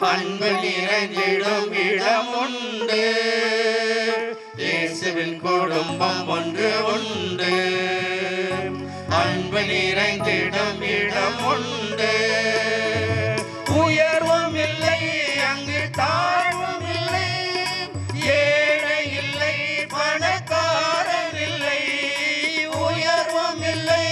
அன்பு நிறைந்திடும் இடம் உண்டு, இயேசுவின் குடும்பம் ஒன்று உண்டு. அன்பு நிறைந்திடும் இடம் உண்டு, உயர்வும் இல்லை அங்கு தாழ்வும் இல்லை, ஏழை இல்லை பணக்காரன் இல்லை. உயர்வும் இல்லை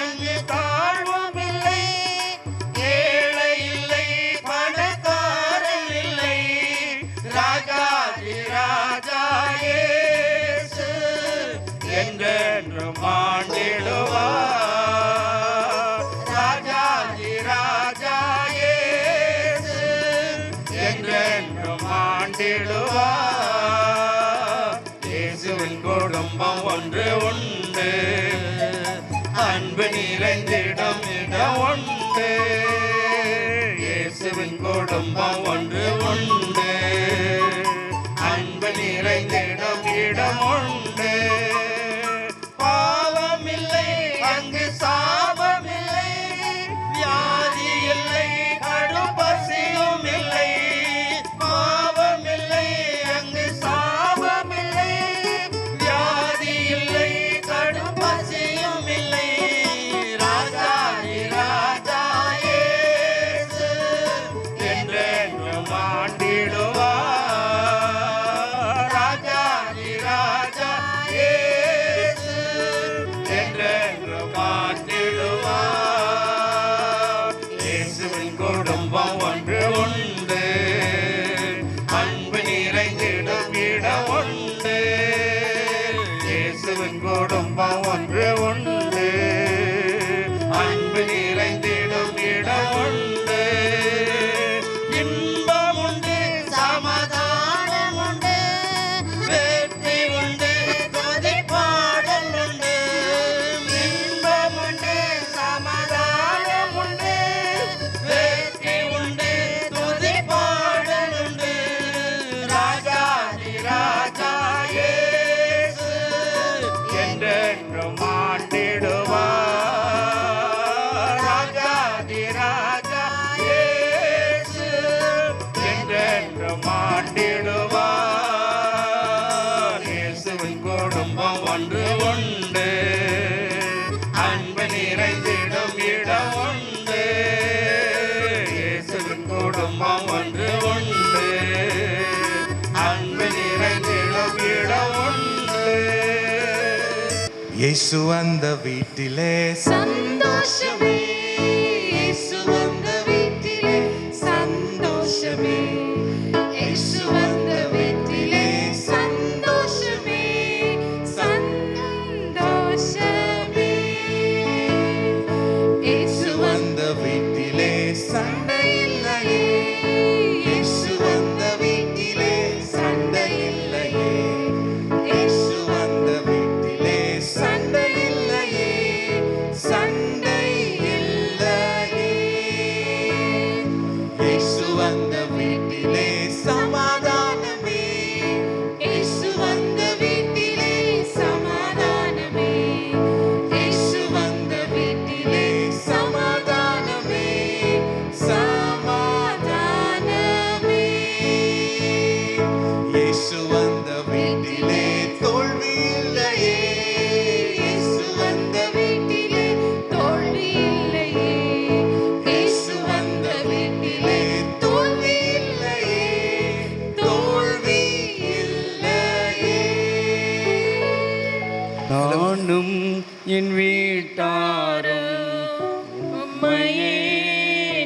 அங்கு தாழ்வும் இல்லை, ஏழை இல்லை பணக்காரன் இல்லை. ராஜாதி ராஜா இயேசு என்றென்றும் ஆண்டிடுவார். ராஜாதி ராஜா இயேசு என்றென்றும் ஆண்டிடுவார். இயேசுவின் குடும்பம் ஒன்று உண்டு, அன்பு நிறைந்திடும் இடம் உண்டு. இயேசுவின் குடும்பம் ஒன்று உண்டு, அன்பு நிறைந்திடும் இடம் உண்டு. பாவம் இல்லை அங்கு சாபம் இல்லை, வியாதி இல்லை கடும் பசியும் இல்லை. பாவம் இல்லை அங்கு சாபம் இல்லை, வியாதி இல்லை கடும் பசியும் இல்லை. ராஜாதி ராஜா இயேசு என்றென்றும் ஆண்டிடுவார். ராஜாதி ராஜா இயேசு என்றென்றும் ஆண்டிடுவார். இயேசுவின் குடும்பம் ஒன்று உண்டு, அன்பு நிறைந்திடும் இடம் உண்டு. இயேசுவின் குடும்பம் ஒன்று உண்டு, அன்பு நிறைந்திடும் இடம் உண்டு. இன்பம் உண்டு சமாதானம் உண்டு, வெற்றி உண்டு துதி பாடல் உண்டு. இன்பம் உண்டு சமாதானம் உண்டு, வெற்றி உண்டு துதி பாடல் உண்டு. ராஜாதி ராஜா இயேசு என்றென்றும் ஆண்டிடுவார். ராஜாதி ராஜா இயேசு என்றென்றும் ஆண்டிடுவார். இயேசுவின் குடும்பம் ஒன்று உண்டு, அன்பு நிறைந்திடும் இடம் உண்டு. இயேசுவின் குடும்பம் ஒன்று உண்டு, அன்பு நிறைந்திடும் இடம் உண்டு. இயேசு அந்த வீட்டிலே சந்தோஷமே, இயேசு வந்த வீட்டிலே சந்தோஷமே, இயேசு வந்த வீட்டிலே சந்தோஷமே, சந்தோஷமே. இயேசு அந்த வீட்டிலே சண்டை இல்லையே, இயேசு அந்த வீட்டிலே சண்டை இல்லையே, இயேசு அந்த வீட்டிலே சண்டை இல்லையே, சண்டை இல்லையே. இயேசு அந்த வீட்டிலே சமாதானமே, இயேசு வந்த வீட்டிலே சமாதானமே, இயேசு வந்த வீட்டிலே சமாதானமே, சமாதானமே. இயேசு அந்த வீட்டிலே தோல்வி இல்லையே, இயேசு வந்த வீட்டிலே தோல்வி இல்லையே, இயேசு வந்த வீட்டிலே தோல்வி இல்லையே, தோல்வி இல்லையே. நானும் என் வீட்டாரும் உம்மையே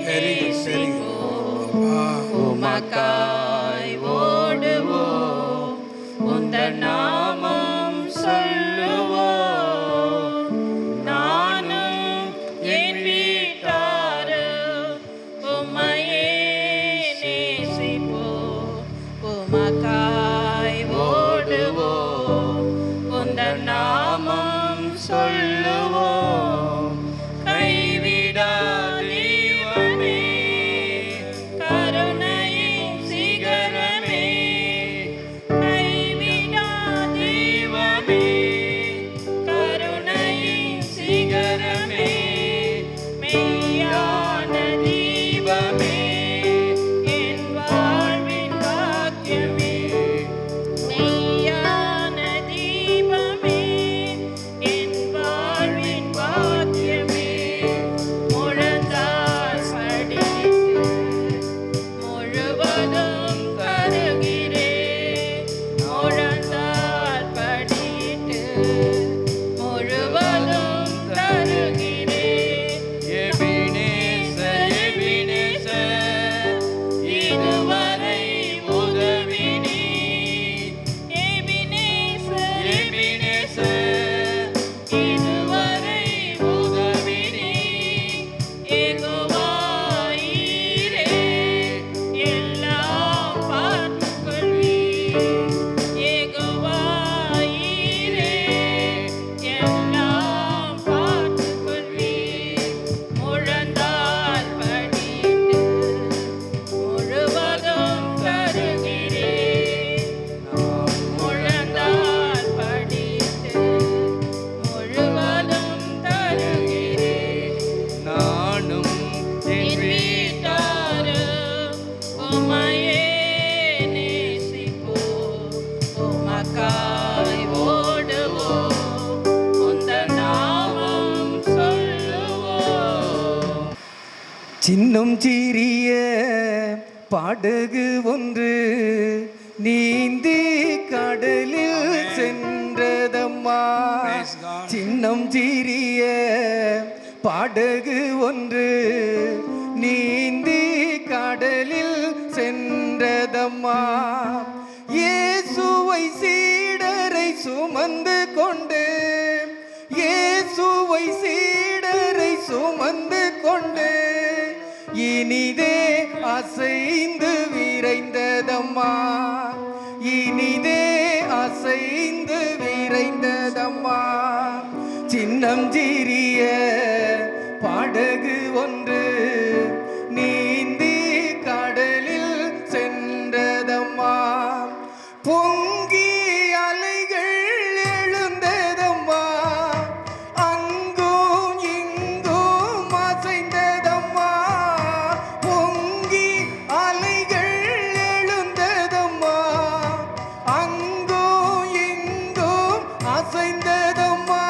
நேசிப்போம். உமக்காய் ஓடுவோம், உந்தன் நாமம் சொல்லுவோம். நானும் என் வீட்டாரும் உம்மையே நேசிப்போம். உமக்காய் ஓடுவோம், உந்தன் நாமம் சொல்லுவோம். கைவிடா தேவனே, கருணையின் சிகரமே, கைவிடா தேவனே, கருணையின் சிகரமே, மெய்யான தீபமே, என் சின்னம் சிறிய படகு ஒன்று நீந்தி கடலில் சென்றதம்மா. Praise God. சின்னம் சிறிய படகு ஒன்று நீந்தி கடலில் சென்றதம்மா. இயேசுவை சீடரை சுமந்து கொண்டு, இயேசுவை சீடரை சுமந்து கொண்டு இனிதே அசைந்து விரைந்ததம்மா. இனிதே அசைந்து விரைந்ததம்மா. சின்னம் சிறிய படகு ஒன்று நீந்தி கடலில் சென்றதம்மா. பொங்கி அலைகள் எழுந்ததம்மா. அங்கும் இங்கும் அசைந்ததம்மா. பொங்கி அலைகள் எழுந்ததம்மா. அங்கும் இங்கும் அசைந்ததம்மா.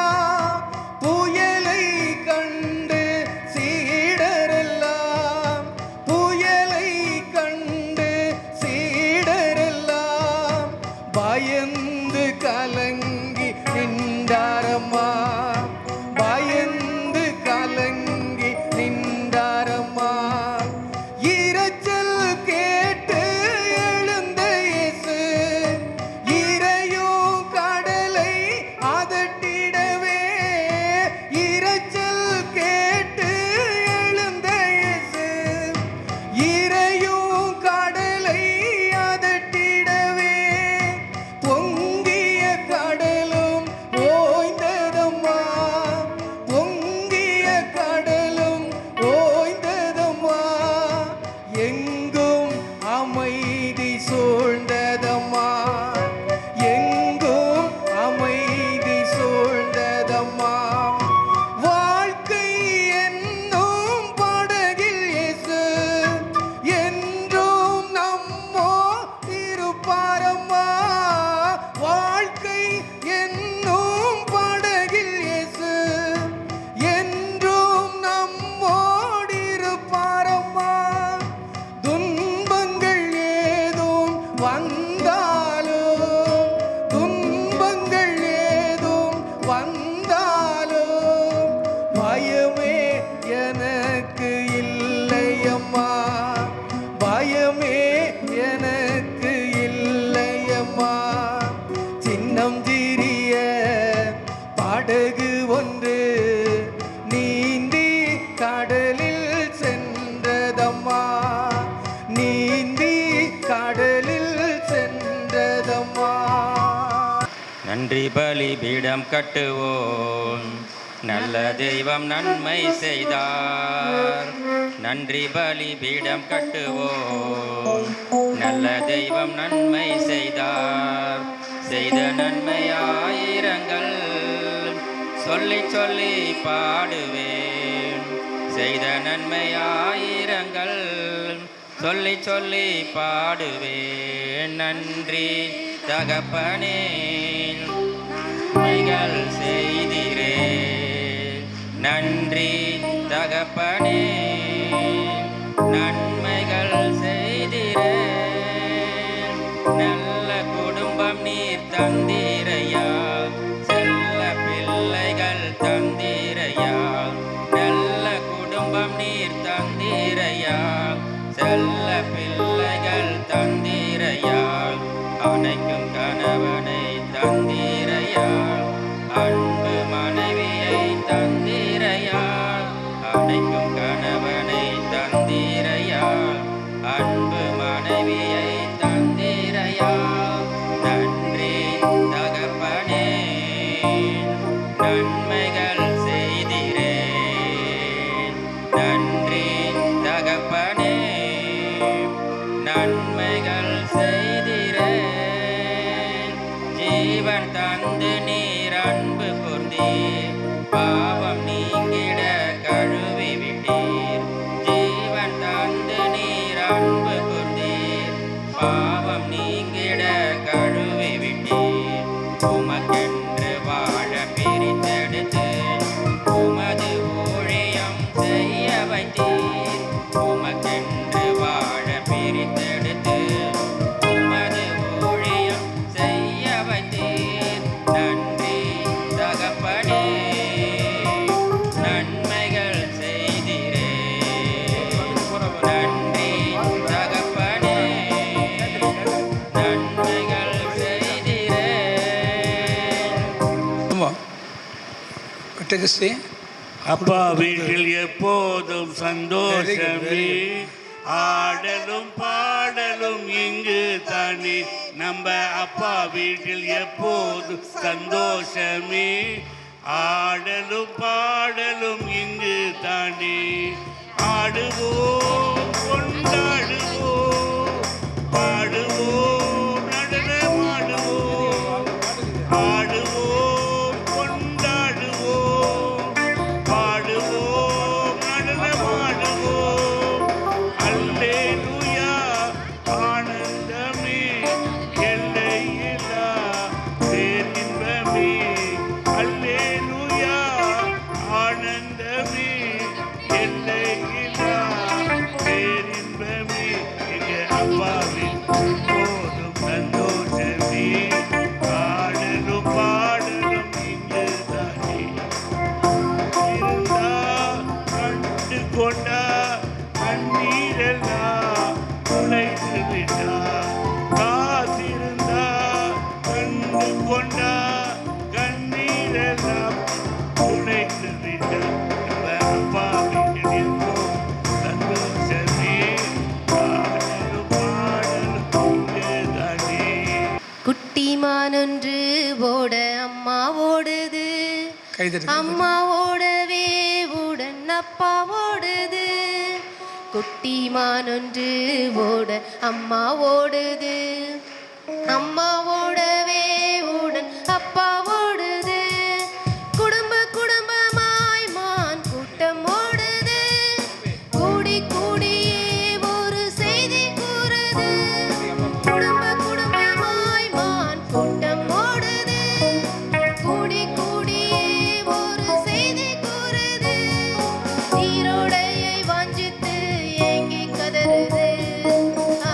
புயலை கண்டு சீடரெல்லாம், புயலை கண்டு சீடரெல்லாம் பயந்து கலங்கி நின்றாரம்மா. பயந்து கலங்கி நின்றாரம்மா. இரைச்சல் கேட்டு எழுந்த இயேசு இரையும் கடலை அதட்டிடவே. இரைச்சல் கேட்டு எழுந்த இயேசு இரையும் கடலை அதட்டிடவே. பொங்கிய கடலும் ஓய்ந்ததம்மா. பொங்கிய கடலும் ஓய்ந்ததம்மா. எங்கும் அமைதி சூழ்ந்ததம்மா. எங்கும் அமைதி சூழ்ந்ததம்மா. வாழ்க்கை என்னும் படகில் இயேசு என்றும் நம்மோடு இருப்பாரம்மா. வாழ்க்கை என்னும் படகில் இயேசு என்றும் நம்மோடு இருப்பாரம்மா. துன்பங்கள் ஏதும் வந்தாலும், துன்பங்கள் ஏதும் வந்தாலும் பயமே எனக்கு இல்லையம்மா. பயமே எனக்கு இல்லையம்மா. சின்னம் சிறிய படகு ஒன்று நீந்தி கடலில் சென்றதம்மா. நீந்தி கடலில் சென்றதம்மா. நன்றி பலிபீடம் கட்டுவோம், நல்ல தெய்வம் நன்மை செய்தார். நன்றி பலிபீடம் கட்டுவோம், நல்ல தெய்வம் நன்மை செய்தார். செய்த நன்மை ஆயிரங்கள் சொல்லி சொல்லி பாடுவேன். செய்த நன்மை ஆயிரங்கள் சொல்லி சொல்லி பாடுவேன். நன்றி தகப்பனே நன்மைகள் செய்திரே. நன்றி தகப்பனே நன்மைகள் செய்திரே. நல்ல குடும்பம் நீர் தந்தீரையா. செல்ல பிள்ளைகள் தந்தீரையா. நல்ல குடும்பம் நீர் தந்தீரையா. செல்ல பிள்ளைகள் தந்தீரையா. அணைக்கும் கணவனை தந்தீரையா. அன்பு மனைவியை தந்தீரையா. அணைக்கும் கணவனை தந்தீரையா. அன்பு மனைவியை தந்தீரையா. நன்றி தகப்பனே நன்மைகள் செய்திரே. நன்றி தகப்பனே நன்மைகள் செய்திரே. ஜீவன் தந்து நீர் அன்பு கூர்ந்தீர். பாவம் நீங்கிட கழுவி விட்டீர். ஜீவன் தந்து நீர் அன்பு கூர்ந்தீர். பாவம் நீங்கிட கழுவி விட்டீர். உமக்கென்று வாழ பிரித்தெடுத்து உமது ஊழியம் செய்ய வைத்தீர். சிட்டகிருஷ்ணி அப்பா வீட்டில் எப்போதும் சந்தோஷமே, ஆடலும் பாடலும் இங்கு தானே. நம்ம அப்பா வீட்டில் எப்போதும் சந்தோஷமே, ஆடலும் பாடலும் இங்கு தானே. ஆடுவோம் கொண்டாடுவோம், பாடுவோம் நடனமாடுவோம், ஆடுவோம் கொண்டாடுவோம், பாடுவோம் நடனமாடுவோம். அல்லேலூயா ஆனந்தமே, எல்லையில்லா பேரின்பமே. அல்லேலூயா ஆனந்தமே, எல்லையில்லா பேரின்பமே. எங்க அப்பாவில் போதும் சந்தோஷமே, ஆடலும் பாடலும் இங்கு தானே. இருந்தா கண்டு கொண்டா கண்ணீரெல்லாம் துளைத்து விட்டா, காத்திருந்தா கண்டு கொண்டா கண்ணீரெல்லாம் துளைத்து விட்டா. நம்ம அப்பா வீட்டில் இருப்போம் சந்தோஷமே, ஆடலும் பாடலும் இங்கு தானே. குட்டிமானொன்று ஓட அம்மா ஓடுது, கைதட்டி அம்மா ஓடவே உடன் அப்பா ஓடுது. குட்டிமானொன்று ஓட அம்மா ஓடுது, அம்மா ஓடவே உடன் அப்பா ஓடுது. குடும்ப குடும்பமாய் மான் கூட்டம் ஓடுது, கூடி கூடியே ஒரு செய்தி கூறுது. குடும்ப குடும்பமாய் மான் கூட்டம் ஓடுது, கூடி கூடியே ஒரு செய்தி கூறுது. நீரோடையை வாஞ்சித்து ஏங்கி கதறுது,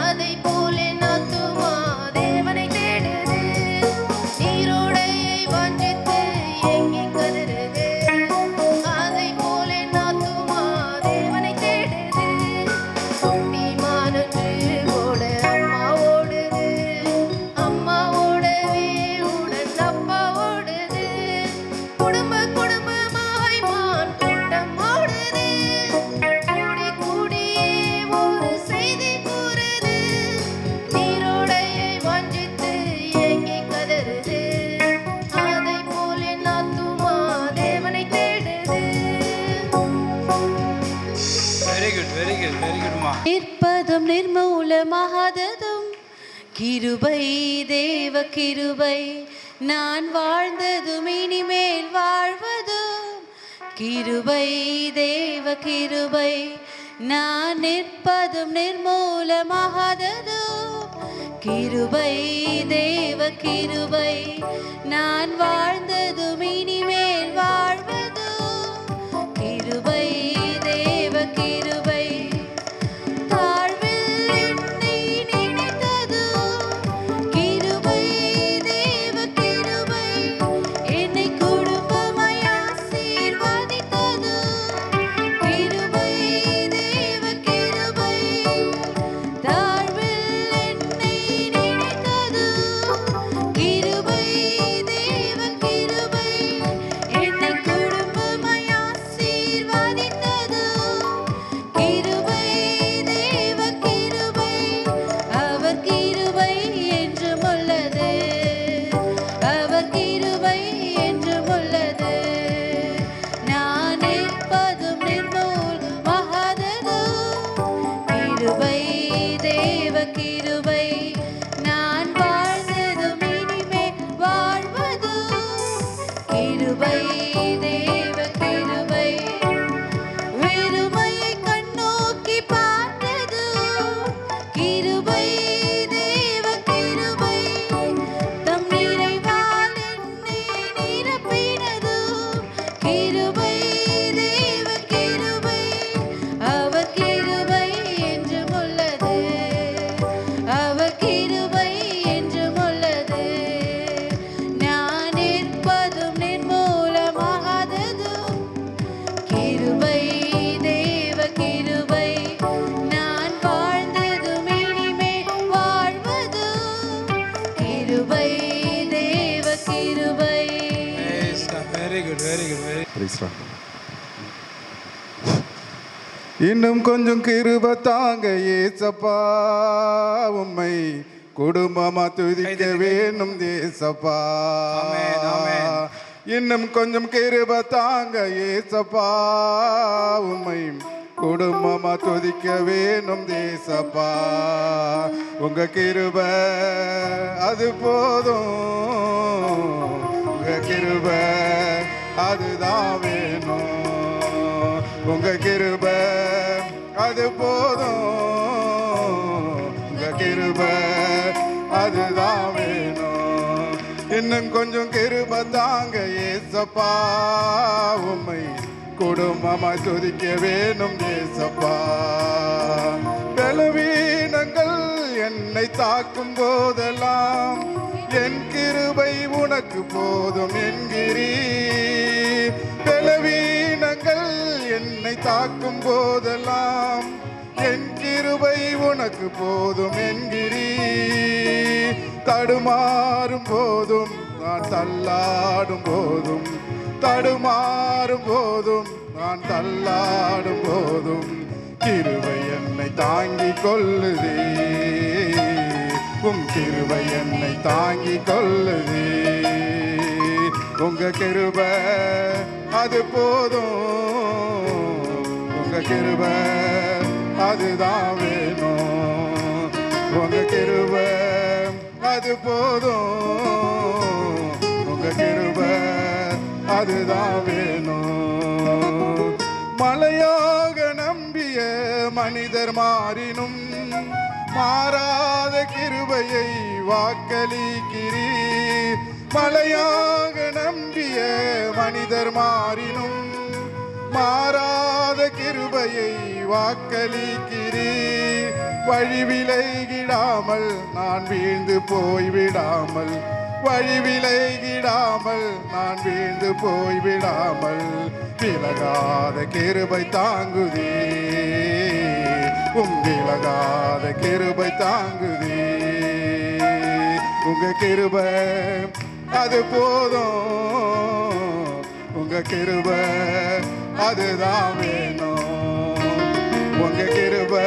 அதை போல நாத்துமா தேவனை தேடுது. நீரோடையை வாஞ்சித்து ஏங்கி கதறுது, அதை போல நாத்துமா தேவனை தேடுது. குட்டிமானொன்று ஓட அம்மா ஓடுது, அம்மா ஓடவே உடன் அப்பா ஓடுது. குடும்ப குடும்பமாய் மான் கூட்டம் ஓடுது, கூடி கூடியே ஒரு செய்தி கூறுது. நீரோடையை வாஞ்சித்து ஏங்கி கதறுது, அதை போல நாத்துமா தேவனை தேடுது. Very good very good very குட்மா. நிற்பதும் நிர்மூலமாகாததும் கிருபை, தேவ கிருபை. நான் வாழ்ந்ததும் இனிமேல் வாழ்வதும் கிருபை, தேவ கிருபை. நான் நிற்பதும் நிர்மூலமாகாததும் கிருபை, தேவ கிருபை. நான் வாழ்ந்ததும் இனிமேல் வாழ்வதும் கிருபை, தேவ கிருபை. தாழ்வில் என்னை நினைத்ததும் கிருபை, தேவ கிருபை. என்னை குடும்பமாய் ஆசீர்வதித்ததும் கிருபை, தேவ கிருபை. தாழ்வில் என்னை நினைத்ததும் கிருபை, தேவ கிருபை. என்னை குடும்பமாய் ஆசீர்வதித்ததும் கிருபை, தேவ கிருபை. அவர் கிருபை என்றும் உள்ளது, அவர் கிருபை என்றும் உள்ளது. நான் நிற்பதும் நிர்மூலமாகாததும் கிருபை, தேவ கிருபை. நான் வாழ்ந்ததும் இனிமேல் வாழ்வதும் கிருபை, தேவ கிருபை. வெறுமையை கண்ணோக்கி பார்த்ததும் கிருபை, தேவ கிருபை. தம் நிறைவால் என்னை நிரப்பினதும் கிருபை, தேவ கிருபை. அவர் கிருபை என்றும் உள்ளது, அவர் இன்னும் கொஞ்சம் கிருப தாங்க ஏசப்பா, உம்மை குடும்பமா துதிக்க வேணும் தேசப்பா. ஆமென், ஆமென். இன்னும் கொஞ்சம் கிருப தாங்க ஏசப்பா, உம்மை குடும்பமா துதிக்க வேணும் தேசப்பா. உங்க கிருப அது போதும், உங்க கிருப அதுதான் வேணும். உங்க கிருப அது போதும், உங்க கிருப அதுதான் வேணும். இன்னும் கொஞ்சம் கிருப தாங்க ஏசப்பா, உம்மை குடும்பமாய் துதிக்க வேணும் ஏசப்பா. பலவீனங்கள் என்னை தாக்கும் போதெல்லாம் என் கிருபை உனக்கு போதும் என்கிறீர். பலவீனங்கள் என்னை தாக்கும் போதெல்லாம் என் கிருபை உனக்கு போதும் என்கிறீர். தடுமாறும் போதும் நான் தள்ளாடும் போதும், தடுமாறும் போதும் நான் தள்ளாடும் போதும் கிருபை என்னை தாங்கிக் கொள்ளுதே. உம் கிருபை என்னை தாங்கிக் கொள்ளுதே. உங்க கிருபை அது போதும், உங்க கிருபை அதுதான் வேணும். உங்க கிருபை அது போதும், உங்க கிருபை அதுதான் வேணும். மலையாக நம்பிய மனிதர் மாறினும் மாறாத கிருபையை வாக்களிக்கிறீர். மலையாக நம்பிய மனிதர் மாறினும் மாறாத கிருபையை வாக்களிக்கிறீர். வழி விலகிடாமல் நான் வீழ்ந்து போய்விடாமல், வழி விலகிடாமல் நான் வீழ்ந்து போய்விடாமல் விலகாத கிருபை தாங்குதே. உம் விலகாத கிருபை தாங்குதே. உங்க கிருபை அது போதும், உங்க கிருபை அதுதான் வேணும். உங்க கிருபை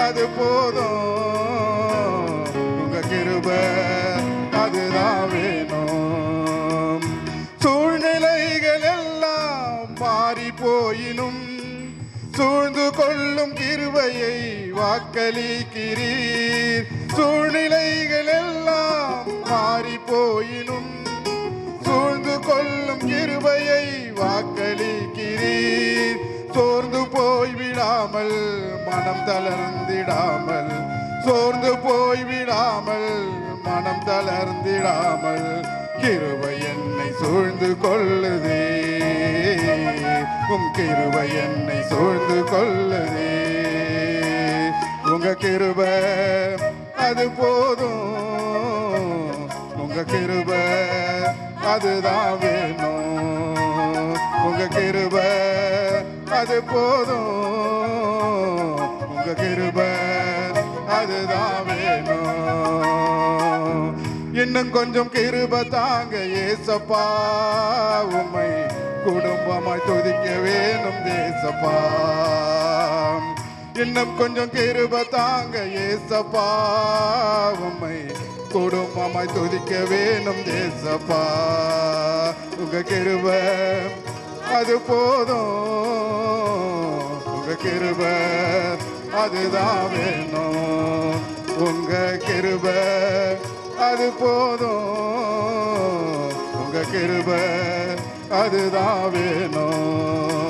அது போதும், உங்க கிருபை அதுதான் வேணும். சூழ்நிலைகள் எல்லாம் மாறி போயினும் சூழ்ந்து கொள்ளும் கிருபையை வாக்களிக்கிறீர். சூழ்நிலைகள் எல்லாம் மாறி போயினும் சூழ்ந்து கொள்ளும் கிருபையை வாக்களிக்கிறீர். சோர்ந்து போய்விடாமல் மனம் தளர்ந்திடாமல், சோர்ந்து போய்விடாமல் மனம் தளர்ந்திடாமல் கிருபை என்னை சூழ்ந்து கொள்ளுதே. உம் கிருபை என்னை சூழ்ந்து கொள்ளுதே. உங்க கிருபை அது போதும், உங்க கிருபை அதுதான் வேணும். உங்க கிருபை அது போதும், உங்க கிருபை அதுதான் வேணும். இன்னும் கொஞ்சம் கிருபை தாங்க ஏசப்பா, உம்மை குடும்பமாய் துதிக்க வேணும் தேசப்பா. இன்னும் கொஞ்சம் கிருபை தாங்க ஏசப்பா, உம்மை குடும்பமாய் துதிக்க வேணும் தேசப்பா. உங்க கிருபை அது போதும், உங்க கிருபை அதுதான் வேணும். உங்க கிருபை அது போதும், உங்க கிருபை அதுதான் வேணும்.